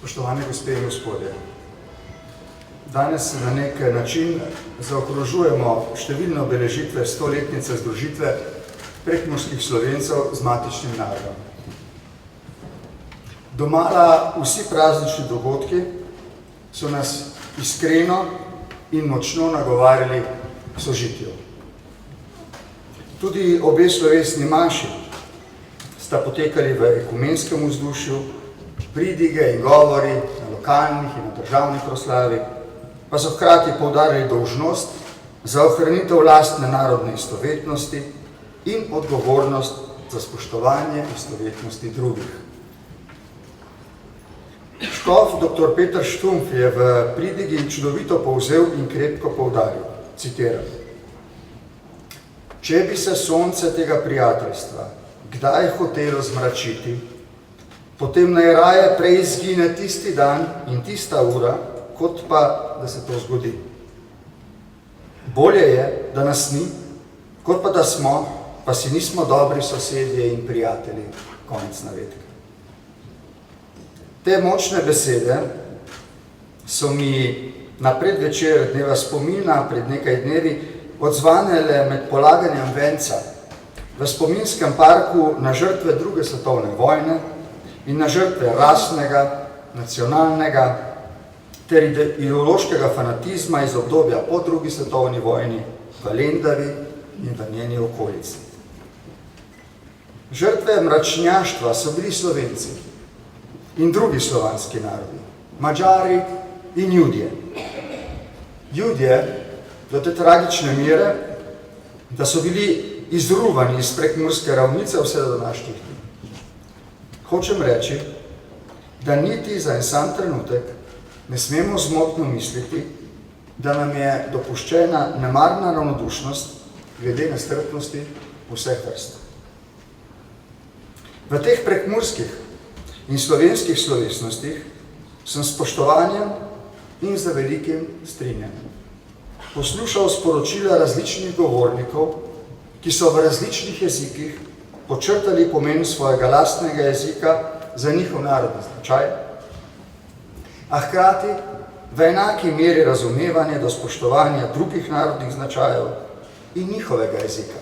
Spoštovane gospe in gospodje, danes na nek način zaokrožujemo številne obeležitve stoletnice združitve prekmurskih Slovencev z matičnim narodom. Domala vsi praznični dogodki so nas iskreno in močno nagovarjali k sožitju. Tudi obe slovesni maši sta potekali v ekumenskem vzdušju, pridige in govori na lokalnih in na državnih proslavi, pa so hkrati poudarjali dolžnost za ohranitev lastne narodne istovetnosti in odgovornost za spoštovanje istovetnosti drugih. Škof dr. Peter Štumpf je v pridigi čudovito povzel in krepko poudaril, citiram: Če bi se sonce tega prijateljstva kdaj hotelo zmračiti, potem naj raje prej izgine tisti dan in tista ura, kot pa, da se to zgodi. Bolje je, da nas ni, kot pa da smo, pa si nismo dobri sosedje in prijatelji. Konec navedka. Te močne besede so mi na predvečer dneva spomina pred nekaj dnevi odzvanele med polaganjem venca v spominskem parku na žrtve druge svetovne vojne in na žrtve rasnega, nacionalnega ter ideološkega fanatizma iz obdobja po drugi svetovni vojni v Lendavi in v njeni okolici. Žrtve mračnjaštva so bili Slovenci in drugi slovanski narodi, Madžari in Judje. Judje do te tragične mere, da so bili izruvani iz prekmurske ravnice vse do današnjih dni. Hočem reči, da niti za en sam trenutek ne smemo zmotno misliti, da nam je dopuščena nemarna ravnodušnost glede nestrpnosti vseh vrst. V teh prekmurskih in slovenskih slovesnostih sem s spoštovanjem in z velikim strinjanjem poslušal sporočila različnih govornikov, ki so v različnih jezikih počrtali pomen svojega lastnega jezika za njihov narodni značaj, a hkrati v enaki meri razumevanje do spoštovanja drugih narodnih značajev in njihovega jezika.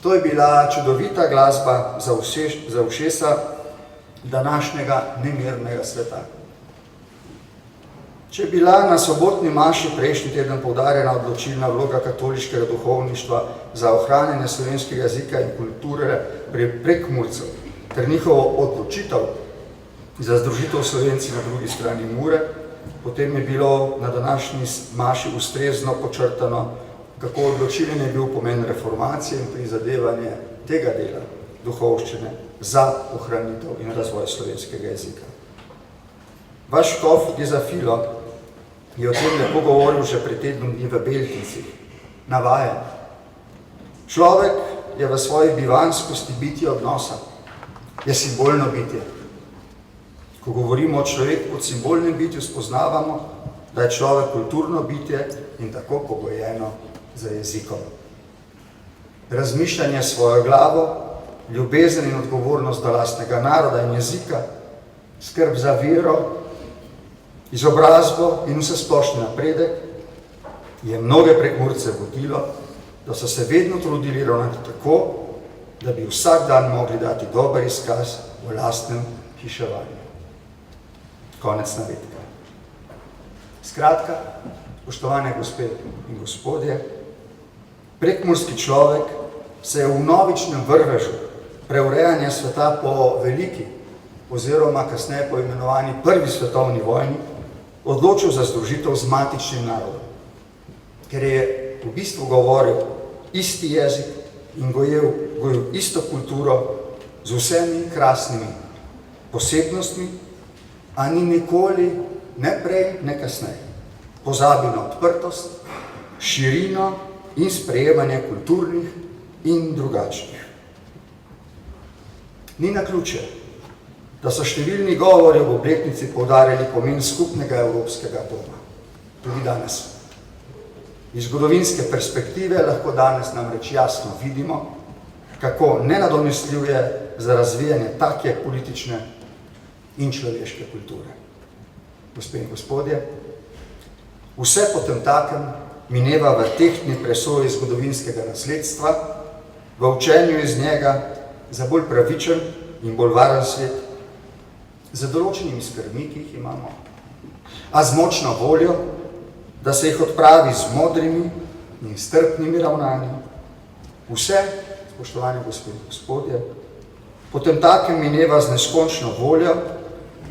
To je bila čudovita glasba za ušesa današnjega nemirnega sveta. Če je bila na sobotni maši prejšnji teden poudarjena odločilna vloga katoliškega duhovništva za ohranjanje slovenskega jezika in kulture prekmurcev ter njihovo odločitev za združitev Slovenci na drugi strani Mure, potem je bilo na današnji maši ustrezno počrtano, kako odločilen je bil pomen reformacije in prizadevanje tega dela duhovščine za ohranitev in razvoj slovenskega jezika. Vaš škof Gezafilo je o tem lepo govoril že pred tednom dni v Beltincih. Navaja: Človek je v svoji bivanskosti bitje odnosa, je simbolno bitje. Ko govorimo o človeku kot simbolnem bitju, spoznavamo, da je človek kulturno bitje in tako pogojeno za jezikom. Razmišljanje s svojo glavo, ljubezen in odgovornost do lastnega naroda in jezika, skrb za vero, izobrazbo in vsesplošni napredek je mnoge prekmurce vodilo, da so se vedno trudili ravnati tako, da bi vsak dan mogli dati dober izkaz v lastnem hiševanju. Konec navedka. Skratka, spoštovane gospe in gospodje, prekmurski človek se je v vnovičnem vrvežu preurejanja sveta po veliki oziroma kasneje poimenovani prvi svetovni vojni odločil za združitev z matičnim narodom, ker je v bistvu govoril isti jezik in gojil isto kulturo z vsemi krasnimi posebnostmi, a ni nikoli, ne prej, ne kasneje, pozabil na odprtost, širino in sprejemanje kulturnih in drugačnih. Ni naključje, da so številni govori v obletnici poudarjali pomen skupnega evropskega doma. Tudi danes. Iz zgodovinske perspektive lahko danes namreč jasno vidimo, kako nenadomestljiv je za razvijanje take politične in človeške kulture. Gospe in gospodje, vse potemtakem mineva v tehtni presoji zgodovinskega nasledstva, v učenju iz njega za bolj pravičen in bolj varen svet, za določenimi skrbmi, ki jih imamo, a z močno voljo, da se jih odpravi z modrimi in strpnimi ravnanji. Vse, spoštovani gospe in gospodje, potemtakem mineva z neskončno voljo,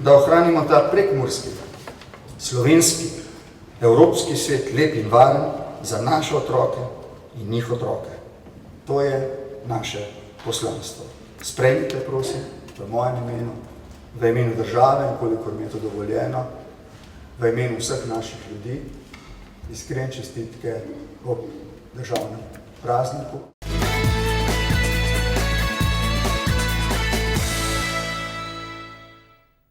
da ohranimo ta prekmurski, slovenski, evropski svet lep in varen za naše otroke in njih otroke. To je naše poslanstvo. Sprejmite, prosim, v mojem imenu, v imenu države, kolikor mi je to dovoljeno, v imenu vseh naših ljudi, iskrene čestitke ob državnem prazniku.